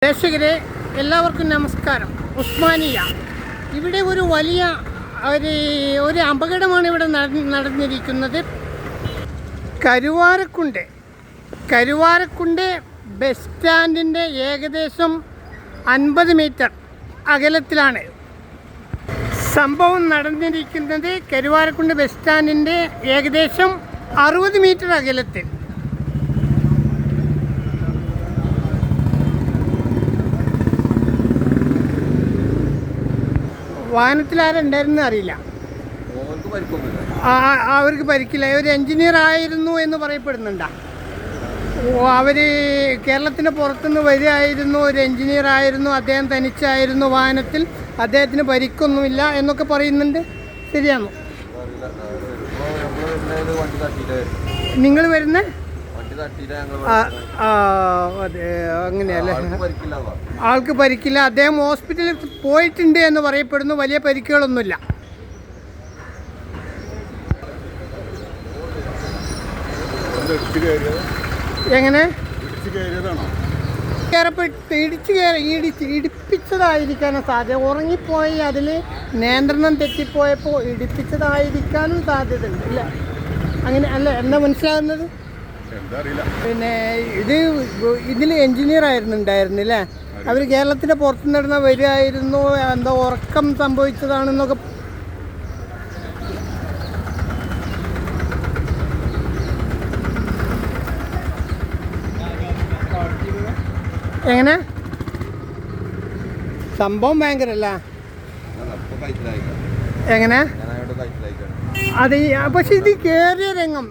പ്രേക്ഷകരെ എല്ലാവർക്കും നമസ്കാരം. ഉസ്മാനിയ ഇവിടെ ഒരു വലിയ ഒരു അപകടമാണ് ഇവിടെ നടന്നിരിക്കുന്നത്. കരുവാരക്കുണ്ട് ബസ് സ്റ്റാൻഡിൻ്റെ ഏകദേശം 50 മീറ്റർ അകലത്തിലാണ് സംഭവം നടന്നിരിക്കുന്നത്. കരുവാരക്കുണ്ട് ബസ് സ്റ്റാൻഡിൻ്റെ ഏകദേശം 60 മീറ്റർ അകലത്തിൽ. വാഹനത്തിൽ ആരുണ്ടായിരുന്നു അറിയില്ല. അവർക്ക് പരിക്കില്ല. ഒരു എൻജിനീയർ ആയിരുന്നു എന്ന് പറയപ്പെടുന്നുണ്ട്. അവർ കേരളത്തിന് പുറത്തുനിന്ന് വരികയായിരുന്നു. ഒരു എൻജിനീയർ ആയിരുന്നു. അദ്ദേഹം തനിച്ചായിരുന്നു വാഹനത്തിൽ. അദ്ദേഹത്തിന് പരിക്കൊന്നുമില്ല എന്നൊക്കെ പറയുന്നുണ്ട്. ശരിയാണോ? നിങ്ങൾ വരുന്ന അതെ, അങ്ങനെയല്ലേ? ആൾക്ക് പരിക്കില്ല. അദ്ദേഹം ഹോസ്പിറ്റലിൽ പോയിട്ടുണ്ട് എന്ന് പറയപ്പെടുന്നു. വലിയ പരിക്കുകളൊന്നുമില്ല. എങ്ങനെ ഇടിപ്പിച്ചതായിരിക്കാനും സാധ്യത. ഉറങ്ങിപ്പോയി അതിൽ നിയന്ത്രണം തെറ്റിപ്പോയപ്പോൾ ഇടിപ്പിച്ചതായിരിക്കാനും സാധ്യതയുണ്ട്. ഇല്ല, അങ്ങനെ അല്ല എന്താ മനസ്സിലാകുന്നത്? പിന്നെ ഇതിൽ എൻജിനീയർ ഉണ്ടായിരുന്നില്ലേ? അവർ കേരളത്തിൻ്റെ പുറത്തു നടന്ന വരികയായിരുന്നു. എന്താ ഉറക്കം സംഭവിച്ചതാണെന്നൊക്കെ. എങ്ങനെ സംഭവം ഭയങ്കരല്ല? എങ്ങനെ അത് പക്ഷെ ഇത് കയറിയ രംഗം,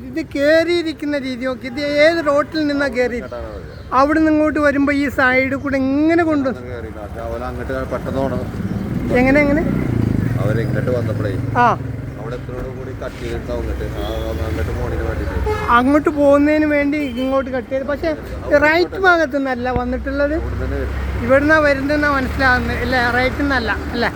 ഇത് കയറിയിരിക്കുന്ന രീതി നോക്കി. ഇത് ഏത് റോട്ടിൽ നിന്നാണ് കയറി? അവിടെ നിന്ന് ഇങ്ങോട്ട് വരുമ്പോൾ ഈ സൈഡിൽ കൂടെ ഇങ്ങനെ കൊണ്ടു എങ്ങനെ അങ്ങോട്ട് പോകുന്നതിന് വേണ്ടി ഇങ്ങോട്ട് കട്ട് ചെയ്ത്. പക്ഷെ റൈറ്റ് ഭാഗത്തു നിന്നല്ല വന്നിട്ടുള്ളത്. ഇവിടുന്നാ വരുന്നതെന്നാ മനസ്സിലാകുന്നത് അല്ലേ? റൈറ്റിൽ നിന്നല്ല അല്ലേ?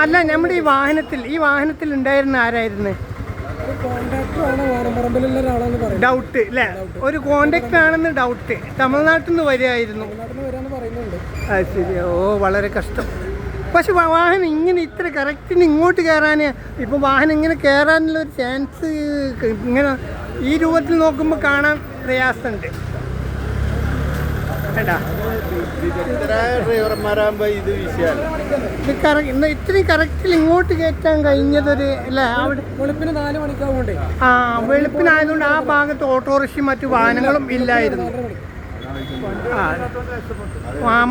അല്ല, നമ്മുടെ ഈ വാഹനത്തിൽ ഉണ്ടായിരുന്ന ആരായിരുന്നു? ഡൗട്ട് അല്ലേ? ഒരു കോണ്ടാക്ട് ആണെന്ന് ഡൗട്ട്. തമിഴ്നാട്ടിൽ നിന്ന് വരികയായിരുന്നു. ശരി. ഓ, വളരെ കഷ്ടം. പക്ഷെ വാഹനം ഇങ്ങനെ ഇത്ര കറക്റ്റിന് ഇങ്ങോട്ട് കയറാൻ, ഇപ്പോൾ വാഹനം ഇങ്ങനെ കയറാനുള്ള ഒരു ചാൻസ് ഇങ്ങനെ ഈ രൂപത്തിൽ നോക്കുമ്പോൾ കാണാൻ പ്രയാസമുണ്ട് കേട്ടാ. ഡ്രൈവർമാരാകുമ്പോൾ ഇത് വിഷയമല്ല. ഇത്രയും കറക്റ്റിൽ ഇങ്ങോട്ട് കയറ്റാൻ കഴിഞ്ഞതൊരു അല്ലേ? അവിടെ വെളുപ്പിന് 4 മണിക്കാവുകൊണ്ടേ വെളുപ്പിനായതുകൊണ്ട് ആ ഭാഗത്ത് ഓട്ടോറിക്ഷയും മറ്റു വാഹനങ്ങളും ഇല്ലായിരുന്നു.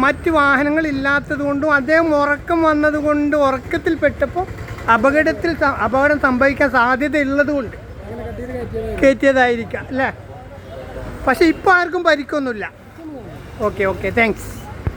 മറ്റ് വാഹനങ്ങൾ ഇല്ലാത്തത് കൊണ്ടും അദ്ദേഹം ഉറക്കം വന്നതുകൊണ്ട് ഉറക്കത്തിൽ പെട്ടപ്പോൾ അപകടം സംഭവിക്കാൻ സാധ്യതയുള്ളത് കൊണ്ട് കയറ്റിയതായിരിക്കാം അല്ലേ? പക്ഷെ ഇപ്പോൾ ആർക്കും പരിക്കൊന്നുമില്ല. Okay, thanks.